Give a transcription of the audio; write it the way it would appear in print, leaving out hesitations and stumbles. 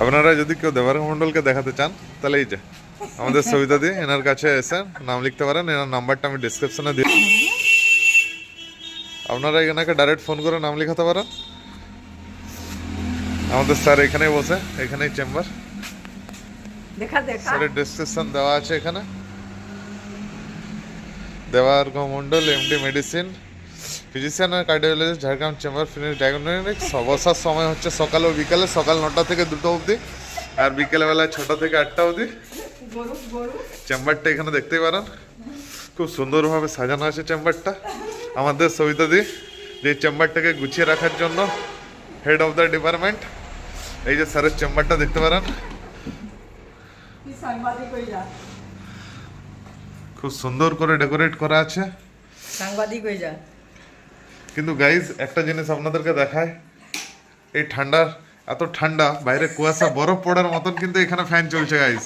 আপনারা যদি কেউ দেবারক মণ্ডলকে দেখাতে চান তাহলে এই যে আমাদের সবিতা দি এনার কাছে এসে নাম লিখতে পারেন। এনার নাম্বারটা আমি ডিসক্রিপশনে দিই, আপনারা এনাকে ডাইরেক্ট ফোন করে নাম লেখাতে পারেন। আমাদের স্যার এখানেই বসে, এখানেই চেম্বার। স্যারের ডেসক্রিপশন দেওয়া আছে এখানে। Debarak Mandal, MD medicine, physician আর cardiologist, Jhargram chamber, finish diagnostics. বসার সময় হচ্ছে সকাল ও বিকালে, সকাল 9টা থেকে 2টো অবধি, আর বিকেলবেলা 6টা থেকে 8টা অবধি। চেম্বারটা এখানে দেখতেই পারেন, খুব সুন্দরভাবে সাজানো আছে চেম্বারটা। আমাদের সবিতা দি যে চেম্বারটাকে গুছিয়ে রাখার জন্য হেড অফ দ্য ডিপার্টমেন্ট। এই যে স্যারের চেম্বারটা দেখতে পারেন, খুব সুন্দর করে ডেকোরেট করা আছে। সাংবাদিক হয়ে যা। কিন্তু গাইজ একটা জিনিস আপনাদেরকে দেখায়, এই ঠান্ডা, এত ঠান্ডা বাইরে কুয়াশা বরফ পড়ার মতন কিন্তু এখানে ফ্যান চলছে গাইজ।